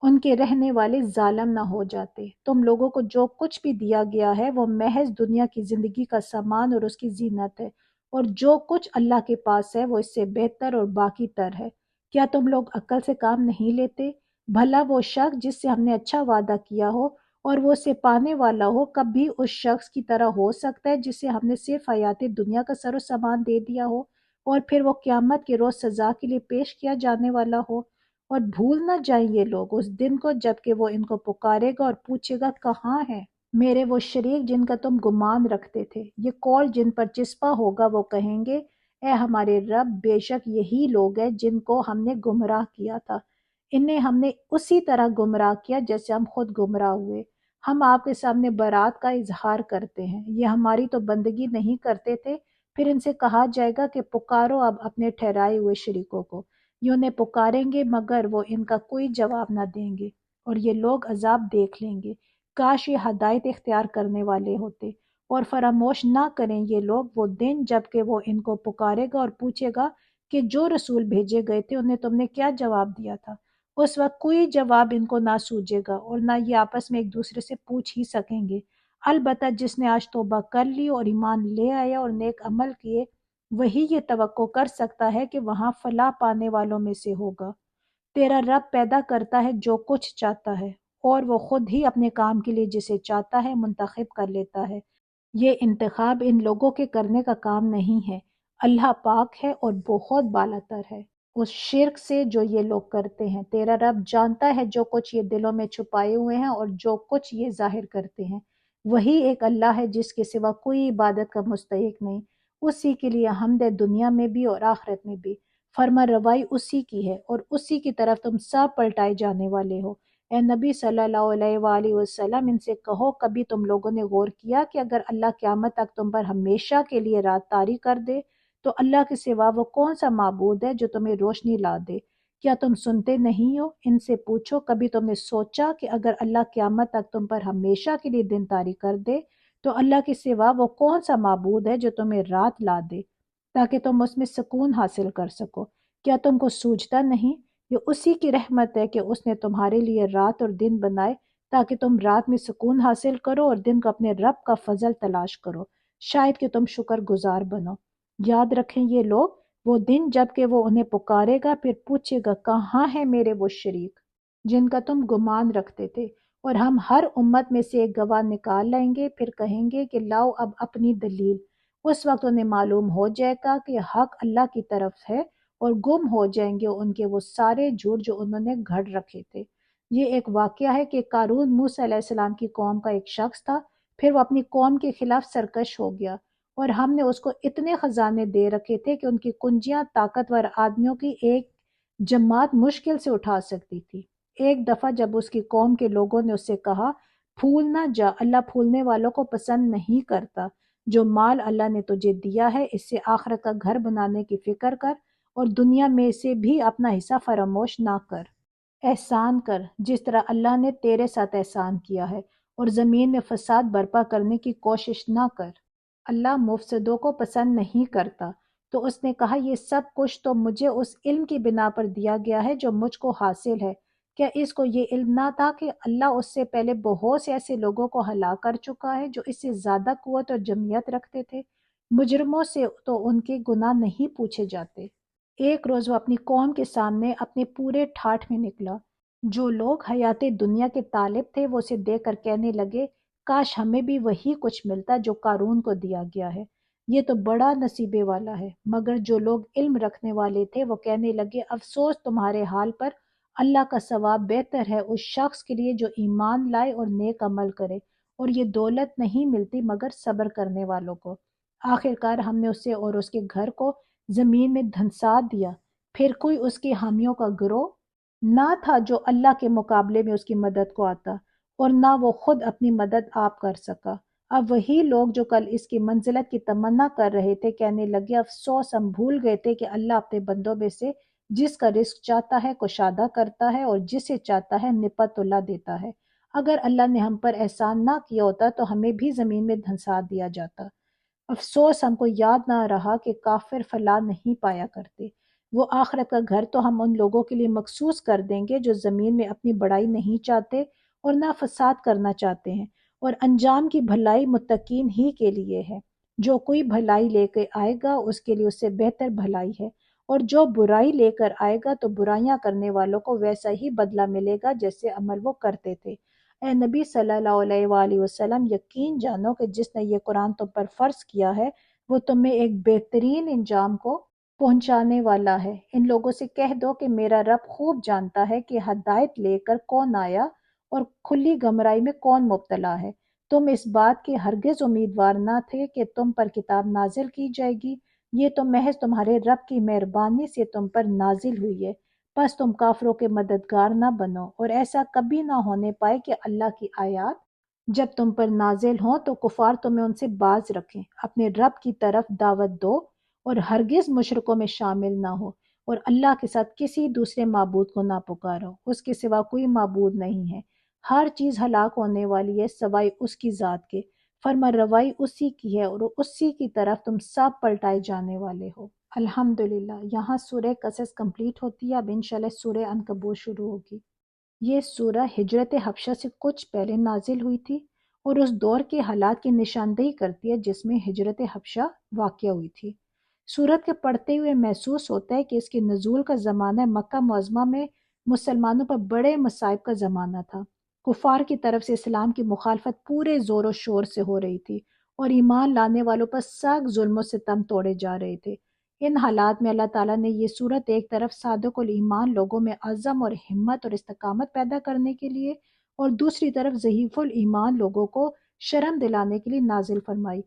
ان کے رہنے والے ظالم نہ ہو جاتے۔ تم لوگوں کو جو کچھ بھی دیا گیا ہے وہ محض دنیا کی زندگی کا سامان اور اس کی زینت ہے، اور جو کچھ اللہ کے پاس ہے وہ اس سے بہتر اور باقی تر ہے۔ کیا تم لوگ عقل سے کام نہیں لیتے؟ بھلا وہ شخص جس سے ہم نے اچھا وعدہ کیا ہو اور وہ اسے پانے والا ہو، کبھی اس شخص کی طرح ہو سکتا ہے جسے ہم نے صرف حیات دنیا کا سر و سامان دے دیا ہو اور پھر وہ قیامت کے روز سزا کے لیے پیش کیا جانے والا ہو؟ اور بھول نہ جائیں یہ لوگ اس دن کو جب کہ وہ ان کو پکارے گا اور پوچھے گا کہاں ہے میرے وہ شریک جن کا تم گمان رکھتے تھے؟ یہ قول جن پر چسپا ہوگا وہ کہیں گے اے ہمارے رب، بے شک یہی لوگ ہیں جن کو ہم نے گمراہ کیا تھا، انہیں ہم نے اسی طرح گمراہ کیا جیسے ہم خود گمراہ ہوئے۔ ہم آپ کے سامنے برات کا اظہار کرتے ہیں، یہ ہماری تو بندگی نہیں کرتے تھے۔ پھر ان سے کہا جائے گا کہ پکارو اب اپنے ٹھہرائے ہوئے شریکوں کو، یہ انہیں پکاریں گے مگر وہ ان کا کوئی جواب نہ دیں گے، اور یہ لوگ عذاب دیکھ لیں گے۔ کاش یہ ہدایت اختیار کرنے والے ہوتے، اور فراموش نہ کریں یہ لوگ وہ دن جب کہ وہ ان کو پکارے گا اور پوچھے گا کہ جو رسول بھیجے گئے تھے انہیں تم نے کیا جواب دیا تھا۔ اس وقت کوئی جواب ان کو نہ سوجے گا اور نہ یہ آپس میں ایک دوسرے سے پوچھ ہی سکیں گے۔ البتہ جس نے آج توبہ کر لی اور ایمان لے آیا اور نیک عمل کیے، وہی یہ توقع کر سکتا ہے کہ وہاں فلاح پانے والوں میں سے ہوگا۔ تیرا رب پیدا کرتا ہے جو کچھ چاہتا ہے، اور وہ خود ہی اپنے کام کے لیے جسے چاہتا ہے منتخب کر لیتا ہے۔ یہ انتخاب ان لوگوں کے کرنے کا کام نہیں ہے، اللہ پاک ہے اور بہت بالاتر ہے اس شرک سے جو یہ لوگ کرتے ہیں۔ تیرا رب جانتا ہے جو کچھ یہ دلوں میں چھپائے ہوئے ہیں اور جو کچھ یہ ظاہر کرتے ہیں۔ وہی ایک اللہ ہے جس کے سوا کوئی عبادت کا مستحق نہیں، اسی کے لیے حمد ہے دنیا میں بھی اور آخرت میں بھی۔ فرما روائی اسی کی ہے اور اسی کی طرف تم سب پلٹائے جانے والے ہو۔ اے نبی صلی اللہ علیہ وآلہ وسلم، ان سے کہو کبھی تم لوگوں نے غور کیا کہ اگر اللہ قیامت تک تم پر ہمیشہ کے لیے رات طاری کر دے تو اللہ کے سوا وہ کون سا معبود ہے جو تمہیں روشنی لا دے؟ کیا تم سنتے نہیں ہو؟ ان سے پوچھو کبھی تم نے سوچا کہ اگر اللہ قیامت تک تم پر ہمیشہ کے لیے دن طاری کر دے تو اللہ کے سوا وہ کون سا معبود ہے جو تمہیں رات لا دے تاکہ تم اس میں سکون حاصل کر سکو؟ کیا تم کو سوچتا نہیں؟ یہ اسی کی رحمت ہے کہ اس نے تمہارے لیے رات اور دن بنائے تاکہ تم رات میں سکون حاصل کرو اور دن کو اپنے رب کا فضل تلاش کرو، شاید کہ تم شکر گزار بنو۔ یاد رکھیں یہ لوگ وہ دن جب کہ وہ انہیں پکارے گا پھر پوچھے گا کہاں ہے میرے وہ شریک جن کا تم گمان رکھتے تھے، اور ہم ہر امت میں سے ایک گواہ نکال لیں گے، پھر کہیں گے کہ لاؤ اب اپنی دلیل۔ اس وقت انہیں معلوم ہو جائے گا کہ حق اللہ کی طرف ہے، اور گم ہو جائیں گے ان کے وہ سارے جھوٹ جو انہوں نے گھڑ رکھے تھے۔ یہ ایک واقعہ ہے کہ قارون موسیٰ علیہ السلام کی قوم کا ایک شخص تھا، پھر وہ اپنی قوم کے خلاف سرکش ہو گیا، اور ہم نے اس کو اتنے خزانے دے رکھے تھے کہ ان کی کنجیاں طاقتور آدمیوں کی ایک جماعت مشکل سے اٹھا سکتی تھی۔ ایک دفعہ جب اس کی قوم کے لوگوں نے اس سے کہا پھول نہ جا، اللہ پھولنے والوں کو پسند نہیں کرتا، جو مال اللہ نے تجھے دیا ہے اس سے آخرت کا گھر بنانے کی فکر کر اور دنیا میں سے بھی اپنا حصہ فراموش نہ کر۔ احسان کر جس طرح اللہ نے تیرے ساتھ احسان کیا ہے، اور زمین میں فساد برپا کرنے کی کوشش نہ کر، اللہ مفسدوں کو پسند نہیں کرتا۔ تو اس نے کہا یہ سب کچھ تو مجھے اس علم کی بنا پر دیا گیا ہے جو مجھ کو حاصل ہے۔ کیا اس کو یہ علم نہ تھا کہ اللہ اس سے پہلے بہت سے ایسے لوگوں کو ہلاک کر چکا ہے جو اس سے زیادہ قوت اور جمعیت رکھتے تھے؟ مجرموں سے تو ان کے گناہ نہیں پوچھے جاتے۔ ایک روز وہ اپنی قوم کے سامنے اپنے پورے ٹھاٹھ میں نکلا۔ جو لوگ حیات دنیا کے طالب تھے وہ اسے دیکھ کر کہنے لگے کاش ہمیں بھی وہی کچھ ملتا جو قارون کو دیا گیا ہے، یہ تو بڑا نصیبے والا ہے۔ مگر جو لوگ علم رکھنے والے تھے وہ کہنے لگے، افسوس تمہارے حال پر، اللہ کا ثواب بہتر ہے اس شخص کے لیے جو ایمان لائے اور نیک عمل کرے، اور یہ دولت نہیں ملتی مگر صبر کرنے والوں کو۔ آخرکار ہم نے اسے اور اس کے گھر کو زمین میں دھنسا دیا، پھر کوئی اس کے حامیوں کا گروہ نہ تھا جو اللہ کے مقابلے میں اس کی مدد کو آتا، اور نہ وہ خود اپنی مدد آپ کر سکا۔ اب وہی لوگ جو کل اس کی منزلت کی تمنا کر رہے تھے کہنے لگے، افسوس ہم بھول گئے تھے کہ اللہ اپنے بندوں میں سے جس کا رزق چاہتا ہے کشادہ کرتا ہے اور جسے چاہتا ہے نپت اللہ دیتا ہے۔ اگر اللہ نے ہم پر احسان نہ کیا ہوتا تو ہمیں بھی زمین میں دھنسا دیا جاتا۔ افسوس ہم کو یاد نہ رہا کہ کافر فلاح نہیں پایا کرتے۔ وہ آخرت کا گھر تو ہم ان لوگوں کے لیے مخصوص کر دیں گے جو زمین میں اپنی بڑائی نہیں چاہتے اور نہ فساد کرنا چاہتے ہیں، اور انجام کی بھلائی متقین ہی کے لیے ہے۔ جو کوئی بھلائی لے کے آئے گا اس کے لیے اس سے بہتر بھلائی ہے، اور جو برائی لے کر آئے گا تو برائیاں کرنے والوں کو ویسا ہی بدلہ ملے گا جیسے عمل وہ کرتے تھے۔ اے نبی صلی اللہ علیہ وآلہ وسلم، یقین جانو کہ جس نے یہ قرآن تم پر فرض کیا ہے وہ تمہیں ایک بہترین انجام کو پہنچانے والا ہے۔ ان لوگوں سے کہہ دو کہ میرا رب خوب جانتا ہے کہ ہدایت لے کر کون آیا اور کھلی گمراہی میں کون مبتلا ہے۔ تم اس بات کے ہرگز امیدوار نہ تھے کہ تم پر کتاب نازل کی جائے گی، یہ تو محض تمہارے رب کی مہربانی سے تم پر نازل ہوئی ہے، پس تم کافروں کے مددگار نہ بنو، اور ایسا کبھی نہ ہونے پائے کہ اللہ کی آیات جب تم پر نازل ہوں تو کفار تمہیں ان سے باز رکھیں۔ اپنے رب کی طرف دعوت دو اور ہرگز مشرکوں میں شامل نہ ہو، اور اللہ کے ساتھ کسی دوسرے معبود کو نہ پکارو، اس کے سوا کوئی معبود نہیں ہے۔ ہر چیز ہلاک ہونے والی ہے سوائے اس کی ذات کے، فرما روائی اسی کی ہے اور اسی کی طرف تم سب پلٹائے جانے والے ہو۔ الحمدللہ، یہاں سورہ قصص کمپلیٹ ہوتی ہے۔ اب انشاءاللہ سورہ عنکبوت شروع ہوگی۔ یہ سورہ ہجرت حبشہ سے کچھ پہلے نازل ہوئی تھی اور اس دور کے حالات کی نشاندہی کرتی ہے جس میں ہجرت حبشہ واقع ہوئی تھی۔ سورت کے پڑھتے ہوئے محسوس ہوتا ہے کہ اس کے نزول کا زمانہ مکہ معظمہ میں مسلمانوں پر بڑے مصائب کا زمانہ تھا۔ کفار کی طرف سے اسلام کی مخالفت پورے زور و شور سے ہو رہی تھی اور ایمان لانے والوں پر سخت ظلم و ستم توڑے جا رہے تھے۔ ان حالات میں اللہ تعالیٰ نے یہ صورت ایک طرف صادق الایمان لوگوں میں عزم اور ہمت اور استقامت پیدا کرنے کے لیے، اور دوسری طرف ضعیف الایمان لوگوں کو شرم دلانے کے لیے نازل فرمائی۔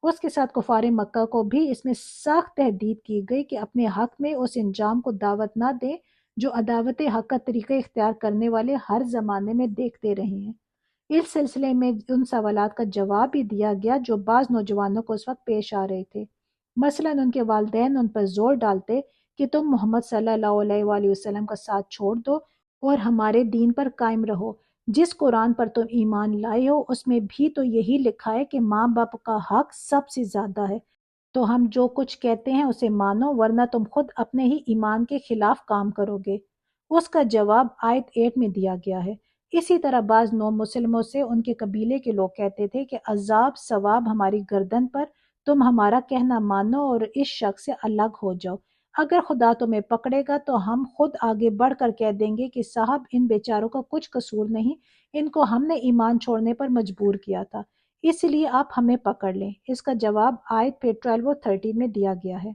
اس کے ساتھ کفار مکہ کو بھی اس میں سخت تحدید کی گئی کہ اپنے حق میں اس انجام کو دعوت نہ دیں جو عداوت حق کا طریقہ اختیار کرنے والے ہر زمانے میں دیکھتے رہے ہیں۔ اس سلسلے میں ان سوالات کا جواب بھی دیا گیا جو بعض نوجوانوں کو اس وقت پیش آ رہے تھے۔ مثلاً ان کے والدین ان پر زور ڈالتے کہ تم محمد صلی اللہ علیہ وآلہ وسلم کا ساتھ چھوڑ دو اور ہمارے دین پر قائم رہو۔ جس قرآن پر تم ایمان لائے ہو اس میں بھی تو یہی لکھا ہے کہ ماں باپ کا حق سب سے زیادہ ہے، تو ہم جو کچھ کہتے ہیں اسے مانو ورنہ تم خود اپنے ہی ایمان کے خلاف کام کرو گے۔ اس کا جواب آیت 8 میں دیا گیا ہے۔ اسی طرح بعض نو مسلموں سے ان کے قبیلے کے لوگ کہتے تھے کہ عذاب ثواب ہماری گردن پر، تم ہمارا کہنا مانو اور اس شخص سے الگ ہو جاؤ۔ اگر خدا تمہیں پکڑے گا تو ہم خود آگے بڑھ کر کہہ دیں گے کہ صاحب ان بیچاروں کا کچھ قصور نہیں، ان کو ہم نے ایمان چھوڑنے پر مجبور کیا تھا، اس لیے آپ ہمیں پکڑ لیں۔ اس کا جواب آیت پہ 12 اور 13 میں دیا گیا ہے۔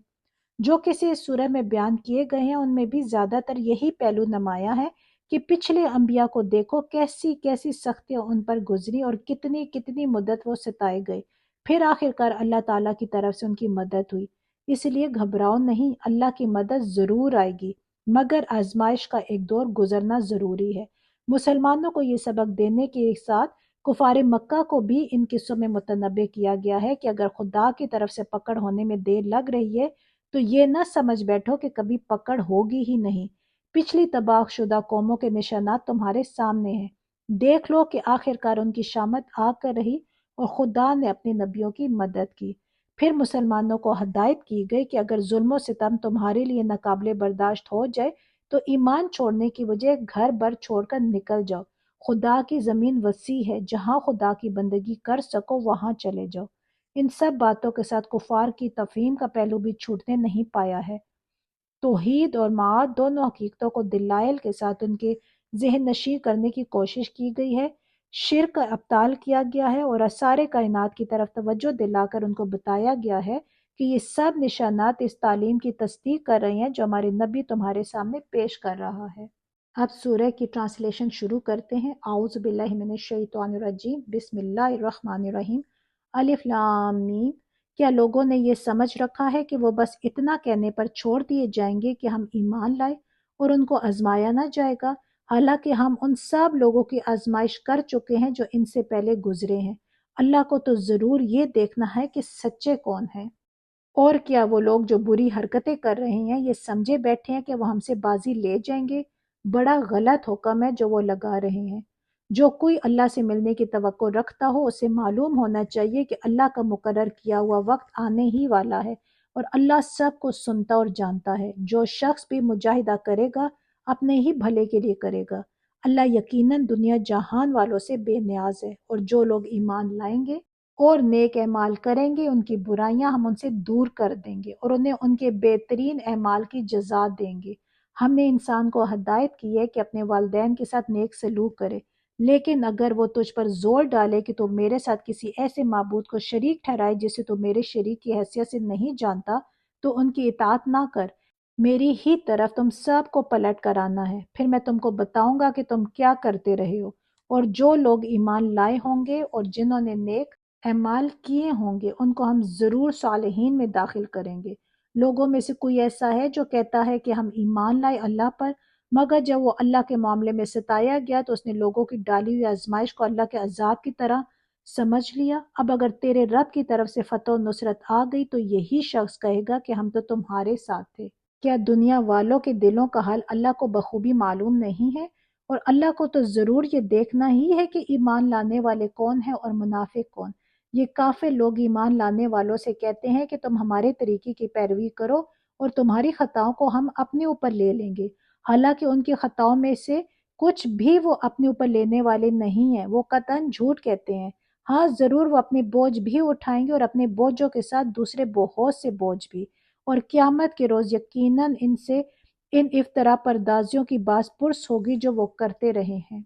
جو کسی اس سورہ میں بیان کیے گئے ہیں ان میں بھی زیادہ تر یہی پہلو نمایاں ہے کہ پچھلے انبیاء کو دیکھو کیسی کیسی سختیاں ان پر گزری اور کتنی کتنی مدت وہ ستائے گئے، پھر آخرکار اللہ تعالیٰ کی طرف سے ان کی مدد ہوئی۔ اس لیے گھبراؤ نہیں، اللہ کی مدد ضرور آئے گی، مگر آزمائش کا ایک دور گزرنا ضروری ہے۔ مسلمانوں کو یہ سبق دینے کے ساتھ کفار مکہ کو بھی ان قصوں میں متنبع کیا گیا ہے کہ اگر خدا کی طرف سے پکڑ ہونے میں دیر لگ رہی ہے تو یہ نہ سمجھ بیٹھو کہ کبھی پکڑ ہوگی ہی نہیں۔ پچھلی تباہ شدہ قوموں کے نشانات تمہارے سامنے ہیں، دیکھ لو کہ آخرکار ان کی شامت آ کر رہی اور خدا نے اپنے نبیوں کی مدد کی۔ پھر مسلمانوں کو ہدایت کی گئی کہ اگر ظلم و ستم تمہارے لیے ناقابل برداشت ہو جائے تو ایمان چھوڑنے کی وجہ گھر بر چھوڑ کر نکل جاؤ۔ خدا کی زمین وسیع ہے، جہاں خدا کی بندگی کر سکو وہاں چلے جاؤ۔ ان سب باتوں کے ساتھ کفار کی تفہیم کا پہلو بھی چھوٹنے نہیں پایا ہے۔ توحید اور معاد دونوں حقیقتوں کو دلائل کے ساتھ ان کے ذہن نشین کرنے کی کوشش کی گئی ہے۔ شرک کا ابطال کیا گیا ہے اور سارے کائنات کی طرف توجہ دلا کر ان کو بتایا گیا ہے کہ یہ سب نشانات اس تعلیم کی تصدیق کر رہے ہیں جو ہمارے نبی تمہارے سامنے پیش کر رہا ہے۔ اب سورہ کی ٹرانسلیشن شروع کرتے ہیں۔ اعوذ باللہ من الشیطان الرجیم، بسم اللہ الرحمن الرحیم۔ الف لام میم۔ کیا لوگوں نے یہ سمجھ رکھا ہے کہ وہ بس اتنا کہنے پر چھوڑ دیے جائیں گے کہ ہم ایمان لائے اور ان کو آزمایا نہ جائے گا، حالانکہ ہم ان سب لوگوں کی آزمائش کر چکے ہیں جو ان سے پہلے گزرے ہیں۔ اللہ کو تو ضرور یہ دیکھنا ہے کہ سچے کون ہیں۔ اور کیا وہ لوگ جو بری حرکتیں کر رہے ہیں یہ سمجھے بیٹھے ہیں کہ وہ ہم سے بازی لے جائیں گے؟ بڑا غلط حکم ہے جو وہ لگا رہے ہیں۔ جو کوئی اللہ سے ملنے کی توقع رکھتا ہو اسے معلوم ہونا چاہیے کہ اللہ کا مقرر کیا ہوا وقت آنے ہی والا ہے اور اللہ سب کو سنتا اور جانتا ہے۔ جو شخص بھی مجاہدہ کرے گا اپنے ہی بھلے کے لیے کرے گا۔ اللہ یقیناً دنیا جہان والوں سے بے نیاز ہے، اور جو لوگ ایمان لائیں گے اور نیک اعمال کریں گے ان کی برائیاں ہم ان سے دور کر دیں گے اور انہیں ان کے بہترین اعمال کی جزا دیں گے۔ ہم نے انسان کو ہدایت کی ہے کہ اپنے والدین کے ساتھ نیک سلوک کرے، لیکن اگر وہ تجھ پر زور ڈالے کہ تو میرے ساتھ کسی ایسے معبود کو شریک ٹھہرائے جسے تو میرے شریک کی حیثیت سے نہیں جانتا تو ان کی اطاعت نہ کر۔ میری ہی طرف تم سب کو پلٹ کر آنا ہے، پھر میں تم کو بتاؤں گا کہ تم کیا کرتے رہے ہو۔ اور جو لوگ ایمان لائے ہوں گے اور جنہوں نے نیک اعمال کیے ہوں گے ان کو ہم ضرور صالحین میں داخل کریں گے۔ لوگوں میں سے کوئی ایسا ہے جو کہتا ہے کہ ہم ایمان لائے اللہ پر، مگر جب وہ اللہ کے معاملے میں ستایا گیا تو اس نے لوگوں کی ڈالی ہوئی آزمائش کو اللہ کے عذاب کی طرح سمجھ لیا۔ اب اگر تیرے رب کی طرف سے فتح و نصرت آ گئی تو یہی شخص کہے گا کہ ہم تو تمہارے ساتھ تھے۔ کیا دنیا والوں کے دلوں کا حال اللہ کو بخوبی معلوم نہیں ہے؟ اور اللہ کو تو ضرور یہ دیکھنا ہی ہے کہ ایمان لانے والے کون ہیں اور منافق کون۔ یہ کافر لوگ ایمان لانے والوں سے کہتے ہیں کہ تم ہمارے طریقے کی پیروی کرو اور تمہاری خطاؤں کو ہم اپنے اوپر لے لیں گے، حالانکہ ان کی خطاؤں میں سے کچھ بھی وہ اپنے اوپر لینے والے نہیں ہیں، وہ قطعاً جھوٹ کہتے ہیں۔ ہاں ضرور وہ اپنے بوجھ بھی اٹھائیں گے اور اپنے بوجھوں کے ساتھ دوسرے بہت سے بوجھ بھی، اور قیامت کے روز یقیناً ان افطرا پردازیوں کی باز پرس ہوگی جو وہ کرتے رہے ہیں۔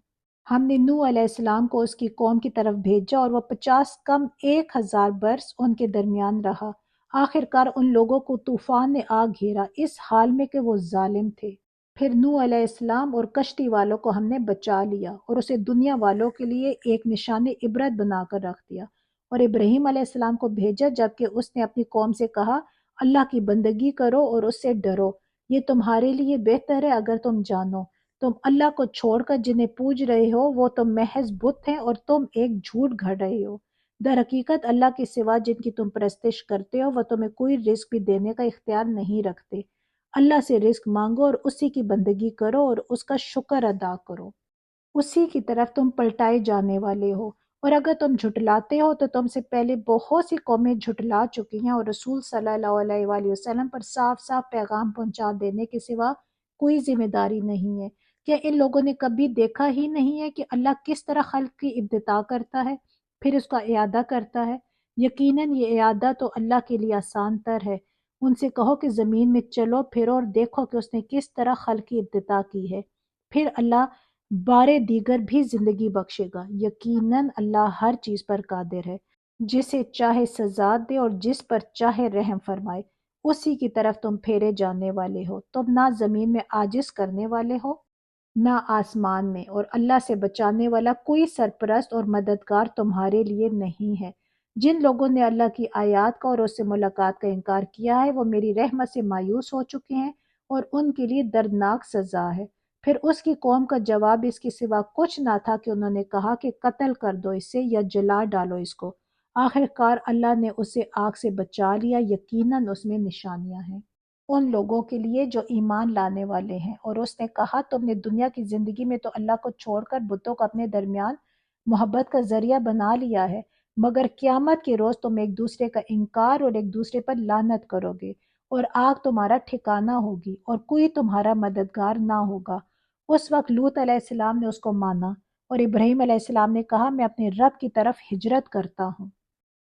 ہم نے نوح علیہ السلام کو اس کی قوم کی طرف بھیجا اور وہ 50 کم 1000 برس ان کے درمیان رہا۔ آخر کار ان لوگوں کو طوفان نے آ گھیرا اس حال میں کہ وہ ظالم تھے۔ پھر نوح علیہ السلام اور کشتی والوں کو ہم نے بچا لیا اور اسے دنیا والوں کے لیے ایک نشان عبرت بنا کر رکھ دیا، اور ابراہیم علیہ السلام کو بھیجا جبکہ اس نے اپنی قوم سے کہا اللہ کی بندگی کرو اور اس سے ڈرو، یہ تمہارے لیے بہتر ہے اگر تم جانو۔ تم اللہ کو چھوڑ کر جنہیں پوج رہے ہو وہ تو محض بت ہیں اور تم ایک جھوٹ گھڑ رہے ہو۔ در حقیقت اللہ کے سوا جن کی تم پرستش کرتے ہو وہ تمہیں کوئی رزق بھی دینے کا اختیار نہیں رکھتے۔ اللہ سے رزق مانگو اور اسی کی بندگی کرو اور اس کا شکر ادا کرو، اسی کی طرف تم پلٹائے جانے والے ہو۔ اور اگر تم جھٹلاتے ہو تو تم سے پہلے بہت سی قومیں جھٹلا چکی ہیں اور رسول صلی اللہ علیہ وآلہ وسلم پر صاف صاف پیغام پہنچا دینے کے سوا کوئی ذمہ داری نہیں ہے۔ کیا ان لوگوں نے کبھی دیکھا ہی نہیں ہے کہ اللہ کس طرح خلق کی ابتدا کرتا ہے پھر اس کا اعادہ کرتا ہے؟ یقیناً یہ اعادہ تو اللہ کے لیے آسان تر ہے۔ ان سے کہو کہ زمین میں چلو پھرو اور دیکھو کہ اس نے کس طرح خلق کی ابتدا کی ہے، پھر اللہ بارے دیگر بھی زندگی بخشے گا۔ یقیناً اللہ ہر چیز پر قادر ہے، جسے چاہے سزا دے اور جس پر چاہے رحم فرمائے۔ اسی کی طرف تم پھیرے جانے والے ہو، تم نہ زمین میں عاجز کرنے والے ہو نہ آسمان میں، اور اللہ سے بچانے والا کوئی سرپرست اور مددگار تمہارے لیے نہیں ہے۔ جن لوگوں نے اللہ کی آیات کا اور اس سے ملاقات کا انکار کیا ہے وہ میری رحمت سے مایوس ہو چکے ہیں اور ان کے لیے دردناک سزا ہے۔ پھر اس کی قوم کا جواب اس کے سوا کچھ نہ تھا کہ انہوں نے کہا کہ قتل کر دو اسے یا جلا ڈالو اس کو۔ آخر کار اللہ نے اسے آگ سے بچا لیا، یقیناً اس میں نشانیاں ہیں ان لوگوں کے لیے جو ایمان لانے والے ہیں۔ اور اس نے کہا تم نے دنیا کی زندگی میں تو اللہ کو چھوڑ کر بتوں کو اپنے درمیان محبت کا ذریعہ بنا لیا ہے، مگر قیامت کے روز تم ایک دوسرے کا انکار اور ایک دوسرے پر لعنت کرو گے اور آگ تمہارا ٹھکانہ ہوگی اور کوئی تمہارا مددگار نہ ہوگا۔ اس وقت لوط علیہ السلام نے اس کو مانا اور ابراہیم علیہ السلام نے کہا میں اپنے رب کی طرف ہجرت کرتا ہوں،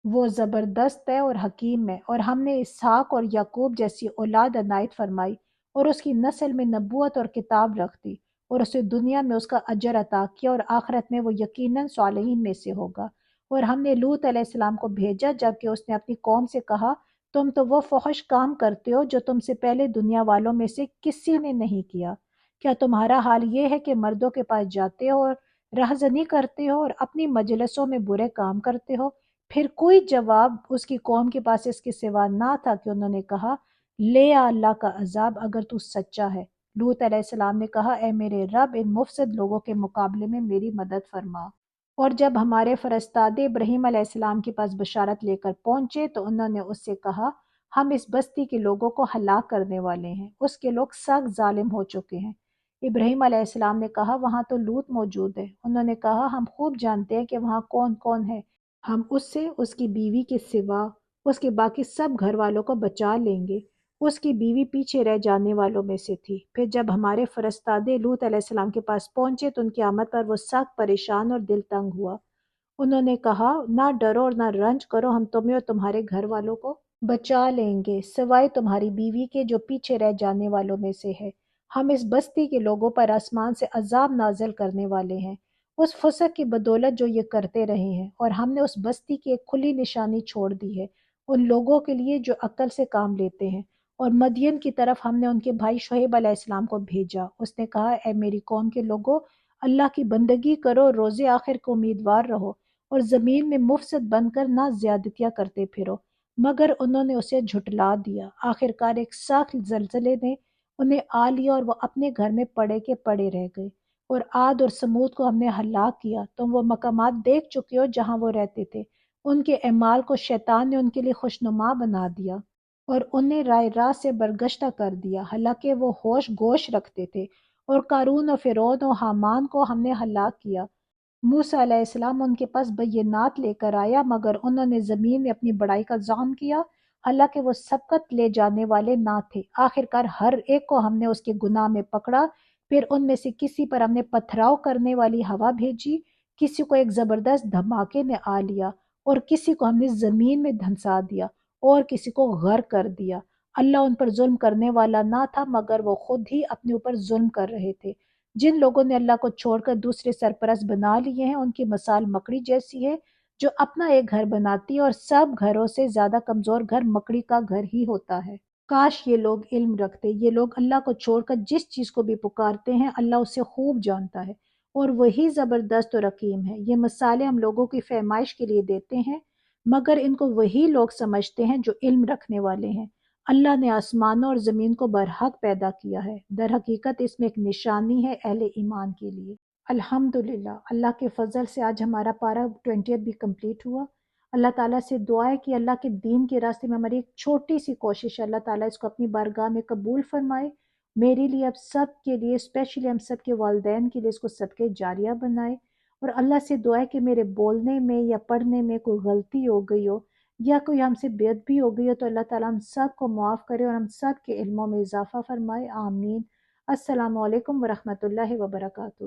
وہ زبردست ہے اور حکیم ہے، اور ہم نے اسحاق اور یعقوب جیسی اولاد عنایت فرمائی اور اس کی نسل میں نبوت اور کتاب رکھ دی، اور اسے دنیا میں اس کا اجر عطا کیا اور آخرت میں وہ یقیناً صالحین میں سے ہوگا۔ اور ہم نے لوط علیہ السلام کو بھیجا جبکہ اس نے اپنی قوم سے کہا، تم تو وہ فحش کام کرتے ہو جو تم سے پہلے دنیا والوں میں سے کسی نے نہیں کیا۔ کیا تمہارا حال یہ ہے کہ مردوں کے پاس جاتے ہو اور رہزنی کرتے ہو اور اپنی مجلسوں میں برے کام کرتے ہو؟ پھر کوئی جواب اس کی قوم کے پاس اس کے سوا نہ تھا کہ انہوں نے کہا، لے آ اللہ کا عذاب اگر تو سچا ہے۔ لوط علیہ السلام نے کہا، اے میرے رب، ان مفسد لوگوں کے مقابلے میں میری مدد فرما۔ اور جب ہمارے فرستادے ابراہیم علیہ السلام کے پاس بشارت لے کر پہنچے تو انہوں نے اس سے کہا، ہم اس بستی کے لوگوں کو ہلاک کرنے والے ہیں، اس کے لوگ سخت ظالم ہو چکے ہیں۔ ابراہیم علیہ السلام نے کہا، وہاں تو لوط موجود ہے۔ انہوں نے کہا، ہم خوب جانتے ہیں کہ وہاں کون کون ہے، ہم اس سے اس کی بیوی کے سوا اس کے باقی سب گھر والوں کو بچا لیں گے۔ اس کی بیوی پیچھے رہ جانے والوں میں سے تھی۔ پھر جب ہمارے فرستادے لوط علیہ السلام کے پاس پہنچے تو ان کی آمد پر وہ سخت پریشان اور دل تنگ ہوا۔ انہوں نے کہا، نہ ڈرو اور نہ رنج کرو، ہم تمہیں اور تمہارے گھر والوں کو بچا لیں گے، سوائے تمہاری بیوی کے جو پیچھے رہ جانے والوں میں سے ہے۔ ہم اس بستی کے لوگوں پر آسمان سے عذاب نازل کرنے والے ہیں، اس فسق کی بدولت جو یہ کرتے رہے ہیں، اور ہم نے اس بستی کی ایک کھلی نشانی چھوڑ دی ہے ان لوگوں کے لیے جو عقل سے کام لیتے ہیں۔ اور مدین کی طرف ہم نے ان کے بھائی شعیب علیہ السلام کو بھیجا۔ اس نے کہا، اے میری قوم کے لوگوں، اللہ کی بندگی کرو، روز آخر کو امیدوار رہو، اور زمین میں مفسد بن کر نہ زیادتیاں کرتے پھرو۔ مگر انہوں نے اسے جھٹلا دیا۔ آخرکار ایک سخت زلزلے نے انہیں آ لیا اور وہ اپنے گھر میں پڑے کے پڑے رہ گئے۔ اور عاد اور سمود کو ہم نے ہلاک کیا۔ تم وہ مقامات دیکھ چکے ہو جہاں وہ رہتے تھے۔ ان کے اعمال کو شیطان نے ان کے لیے خوشنما بنا دیا اور انہیں رائے راست سے برگشتہ کر دیا، حالانکہ وہ ہوش گوش رکھتے تھے۔ اور قارون اور فرعون اور حامان کو ہم نے ہلاک کیا۔ موسیٰ علیہ السلام ان کے پاس بینات لے کر آیا، مگر انہوں نے زمین میں اپنی بڑائی کا ظاہر کیا، حالانکہ وہ سبقت لے جانے والے نہ تھے۔ آخرکار ہر ایک کو ہم نے اس کے گناہ میں پکڑا، پھر ان میں سے کسی پر ہم نے پتھراؤ کرنے والی ہوا بھیجی، کسی کو ایک زبردست دھماکے نے آ لیا، اور کسی کو ہم نے زمین میں دھنسا دیا، اور کسی کو غرق کر دیا۔ اللہ ان پر ظلم کرنے والا نہ تھا، مگر وہ خود ہی اپنے اوپر ظلم کر رہے تھے۔ جن لوگوں نے اللہ کو چھوڑ کر دوسرے سرپرست بنا لیے ہیں، ان کی مثال مکڑی جیسی ہے جو اپنا ایک گھر بناتی ہے، اور سب گھروں سے زیادہ کمزور گھر مکڑی کا گھر ہی ہوتا ہے۔ کاش یہ لوگ علم رکھتے۔ یہ لوگ اللہ کو چھوڑ کر جس چیز کو بھی پکارتے ہیں، اللہ اسے خوب جانتا ہے، اور وہی زبردست و رقیم ہے۔ یہ مثالیں ہم لوگوں کی فہمائش کے لیے دیتے ہیں، مگر ان کو وہی لوگ سمجھتے ہیں جو علم رکھنے والے ہیں۔ اللہ نے آسمانوں اور زمین کو برحق پیدا کیا ہے، در حقیقت اس میں ایک نشانی ہے اہل ایمان کے لیے۔ الحمدللہ، اللہ کے فضل سے آج ہمارا پارہ 20 بھی کمپلیٹ ہوا۔ اللہ تعالیٰ سے دعا ہے کہ اللہ کے دین کے راستے میں ہماری ایک چھوٹی سی کوشش ہے، اللہ تعالیٰ اس کو اپنی بارگاہ میں قبول فرمائے، میرے لیے، اب سب کے لیے، اسپیشلی ہم سب کے والدین کے لیے اس کو صدقہ جاریہ بنائے۔ اور اللہ سے دعا ہے کہ میرے بولنے میں یا پڑھنے میں کوئی غلطی ہو گئی ہو یا کوئی ہم سے بے ادبی ہو گئی ہو تو اللہ تعالیٰ ہم سب کو معاف کرے اور ہم سب کے علموں میں اضافہ فرمائے، آمین۔ السلام علیکم ورحمۃ اللہ وبرکاتہ۔